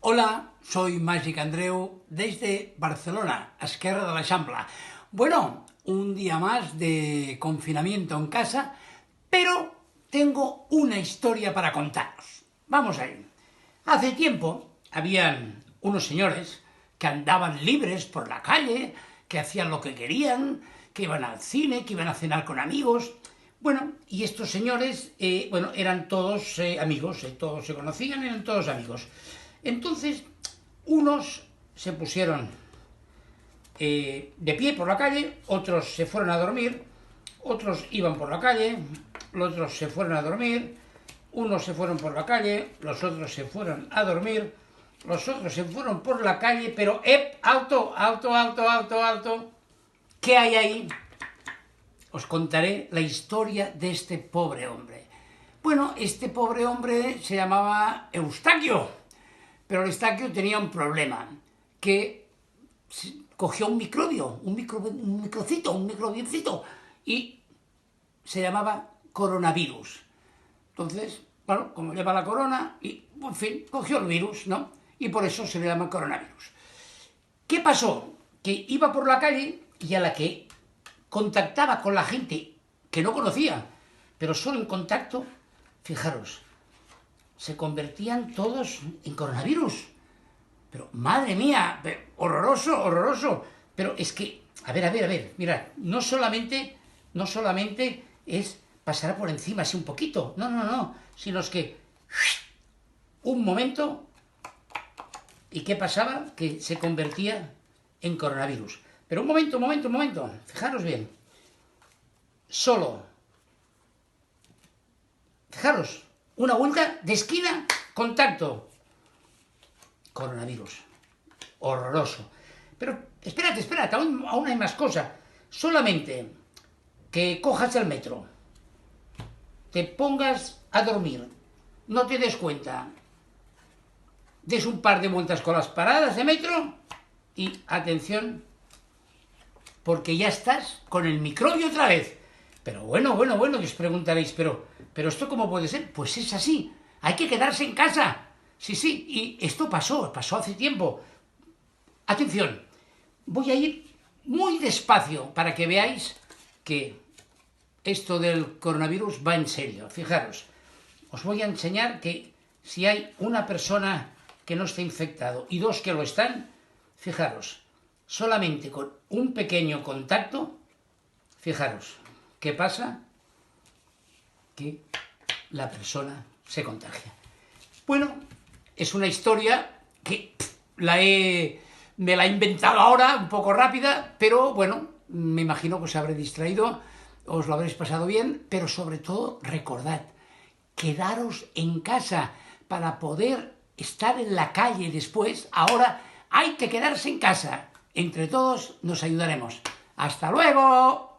Hola, soy Màgic Andreu desde Barcelona, Esquerra de l'Eixample. Bueno, un día más de confinamiento en casa, pero tengo una historia para contaros. Vamos a ir. Hace tiempo habían unos señores que andaban libres por la calle, que hacían lo que querían, que iban al cine, que iban a cenar con amigos. Bueno, y estos señores, eran todos amigos, todos se conocían, eran todos amigos. Entonces, unos se pusieron de pie por la calle, otros se fueron a dormir, otros iban por la calle, los otros se fueron a dormir, unos se fueron por la calle, los otros se fueron a dormir, los otros se fueron por la calle, pero alto, alto, alto, alto, alto. ¿Qué hay ahí? Os contaré la historia de este pobre hombre. Bueno, este pobre hombre se llamaba Eustaquio, pero Eustaquio tenía un problema, que cogió un microbio, un microbiocito, y se llamaba coronavirus. Entonces, bueno, como lleva la corona, y en fin, cogió el virus, ¿no? Y por eso se le llama coronavirus. ¿Qué pasó? Que iba por la calle y a la que contactaba con la gente que no conocía, pero solo en contacto, fijaros, se convertían todos en coronavirus. Pero, madre mía, horroroso, horroroso. Pero es que, a ver, mirad, no solamente es pasar por encima así un poquito, no, sino es que un momento, ¿y qué pasaba? Que se convertía en coronavirus. Pero un momento, fijaros bien. Solo, fijaros, una vuelta de esquina, contacto, coronavirus. Horroroso. Pero espérate, aún hay más cosas. Solamente que cojas el metro, te pongas a dormir, no te des cuenta, des un par de vueltas con las paradas de metro y atención, porque ya estás con el microbio otra vez. Pero bueno, que os preguntaréis, pero ¿esto cómo puede ser? Pues es así, hay que quedarse en casa. Sí, y esto pasó hace tiempo. Atención, voy a ir muy despacio para que veáis que esto del coronavirus va en serio. Fijaros, os voy a enseñar que si hay una persona que no está infectado y dos que lo están, fijaros, solamente con un pequeño contacto, fijaros, ¿qué pasa? Que la persona se contagia. Bueno, es una historia que me la he inventado ahora, un poco rápida, pero bueno, me imagino que os habré distraído, os lo habréis pasado bien, pero sobre todo recordad, quedaros en casa para poder estar en la calle después. Ahora hay que quedarse en casa. Entre todos nos ayudaremos. ¡Hasta luego!